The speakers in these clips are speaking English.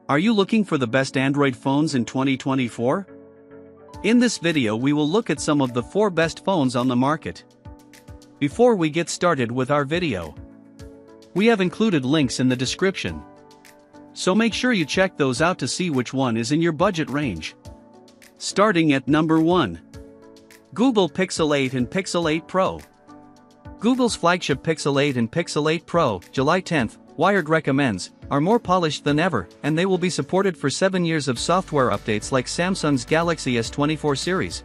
Are you looking for the best Android phones in 2024? In this video we will look at some of the 4 best phones on the market. Before we get started with our video, we have included links in the description, so make sure you check those out to see which one is in your budget range. Starting at number 1. Google Pixel 8 and Pixel 8 Pro. Google's flagship Pixel 8 and Pixel 8 Pro, July 10th, Wired recommends, are more polished than ever, and they will be supported for 7 years of software updates like Samsung's Galaxy S24 series.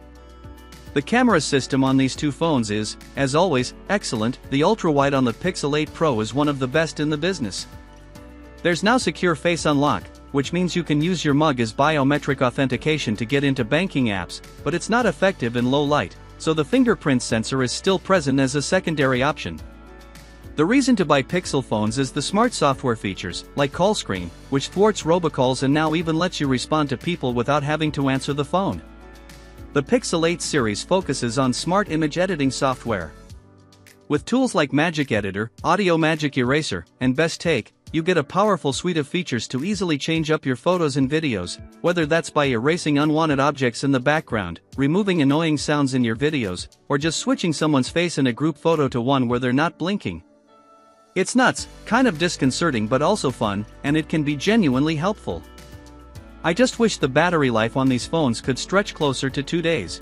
The camera system on these two phones is, as always, excellent. The ultra-wide on the Pixel 8 Pro is one of the best in the business. There's now secure face unlock, which means you can use your mug as biometric authentication to get into banking apps, but it's not effective in low light, so the fingerprint sensor is still present as a secondary option. The reason to buy Pixel phones is the smart software features, like call screen, which thwarts robocalls and now even lets you respond to people without having to answer the phone. The Pixel 8 series focuses on smart image editing software. With tools like Magic Editor, Audio Magic Eraser, and Best Take, you get a powerful suite of features to easily change up your photos and videos, whether that's by erasing unwanted objects in the background, removing annoying sounds in your videos, or just switching someone's face in a group photo to one where they're not blinking. It's nuts, kind of disconcerting but also fun, and it can be genuinely helpful. I just wish the battery life on these phones could stretch closer to 2 days.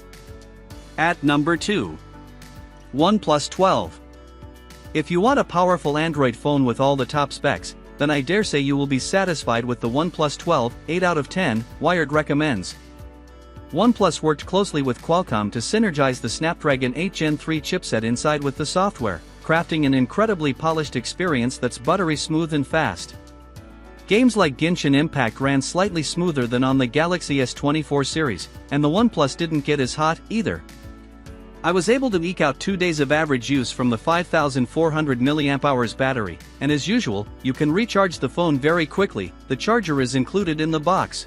At number 2. OnePlus 12. If you want a powerful Android phone with all the top specs, then I dare say you will be satisfied with the OnePlus 12, 8 out of 10, Wired recommends. OnePlus worked closely with Qualcomm to synergize the Snapdragon 8 Gen 3 chipset inside with the software, crafting an incredibly polished experience that's buttery smooth and fast. Games like Genshin Impact ran slightly smoother than on the Galaxy S24 series, and the OnePlus didn't get as hot, either. I was able to eke out 2 days of average use from the 5400 mAh battery, and as usual, you can recharge the phone very quickly. The charger is included in the box.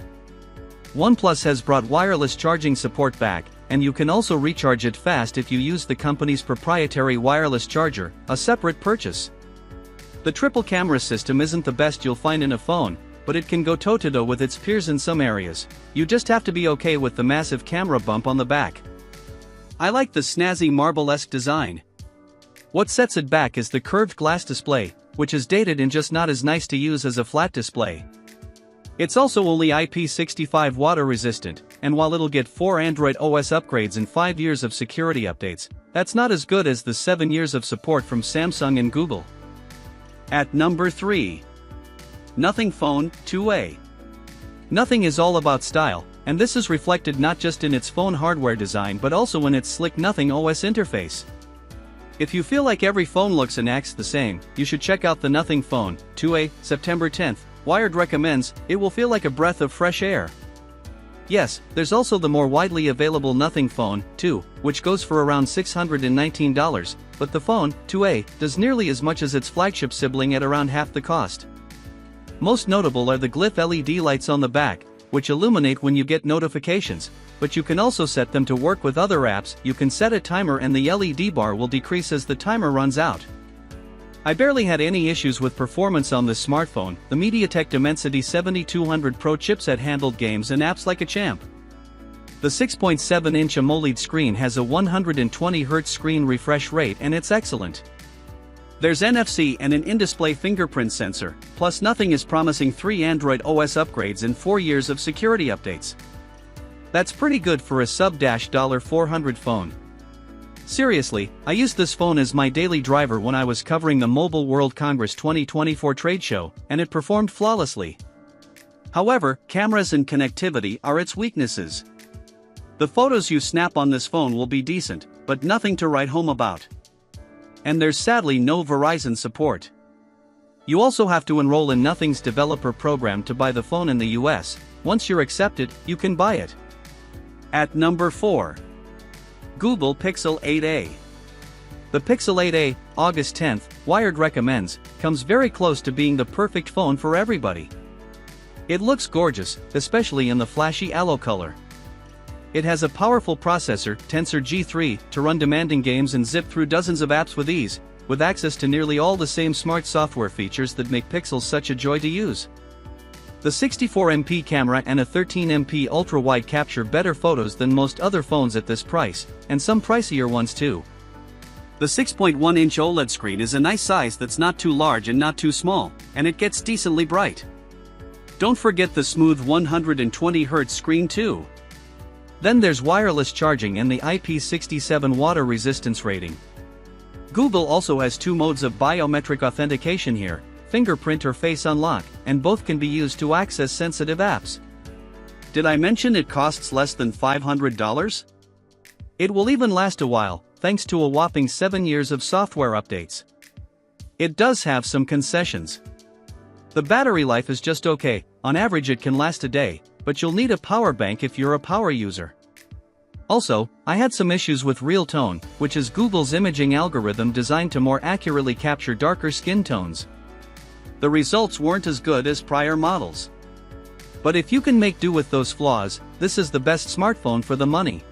OnePlus has brought wireless charging support back, and you can also recharge it fast if you use the company's proprietary wireless charger, a separate purchase. The triple camera system isn't the best you'll find in a phone, but it can go toe-to-toe with its peers in some areas. You just have to be okay with the massive camera bump on the back. I like the snazzy marble-esque design. What sets it back is the curved glass display, which is dated and just not as nice to use as a flat display. It's also only IP65 water resistant, and while it'll get 4 Android OS upgrades and 5 years of security updates, that's not as good as the 7 years of support from Samsung and Google. At number 3. Nothing Phone 2A. Nothing is all about style, and this is reflected not just in its phone hardware design but also in its slick Nothing OS interface. If you feel like every phone looks and acts the same, you should check out the Nothing Phone 2A, September 10th. Wired recommends. It will feel like a breath of fresh air. Yes, there's also the more widely available Nothing Phone 2, which goes for around $619, but the Phone 2A does nearly as much as its flagship sibling at around half the cost. Most notable are the glyph LED lights on the back, which illuminate when you get notifications, but you can also set them to work with other apps. You can set a timer and the LED bar will decrease as the timer runs out. I barely had any issues with performance on this smartphone. The MediaTek Dimensity 7200 Pro chipset handled games and apps like a champ. The 6.7-inch AMOLED screen has a 120Hz screen refresh rate and it's excellent. There's NFC and an in-display fingerprint sensor, plus Nothing is promising 3 Android OS upgrades and 4 years of security updates. That's pretty good for a sub-$400 phone. Seriously, I used this phone as my daily driver when I was covering the Mobile World Congress 2024 trade show, and it performed flawlessly. However, cameras and connectivity are its weaknesses. The photos you snap on this phone will be decent, but nothing to write home about. And there's sadly no Verizon support. You also have to enroll in Nothing's developer program to buy the phone in the US. Once you're accepted, you can buy it. At number 4. Google Pixel 8a. The Pixel 8a, August 10th, Wired recommends, comes very close to being the perfect phone for everybody. It looks gorgeous, especially in the flashy aloe color. It has a powerful processor, Tensor G3, to run demanding games and zip through dozens of apps with ease, with access to nearly all the same smart software features that make Pixel such a joy to use. The 64MP camera and a 13MP ultra-wide capture better photos than most other phones at this price, and some pricier ones too. The 6.1-inch OLED screen is a nice size that's not too large and not too small, and it gets decently bright. Don't forget the smooth 120Hz screen too. Then there's wireless charging and the IP67 water resistance rating. Google also has 2 modes of biometric authentication here, fingerprint or face unlock, and both can be used to access sensitive apps. Did I mention it costs less than $500? It will even last a while, thanks to a whopping 7 years of software updates. It does have some concessions. The battery life is just okay, on average it can last a day, but you'll need a power bank if you're a power user. Also, I had some issues with Real Tone, which is Google's imaging algorithm designed to more accurately capture darker skin tones. The results weren't as good as prior models. But if you can make do with those flaws, this is the best smartphone for the money.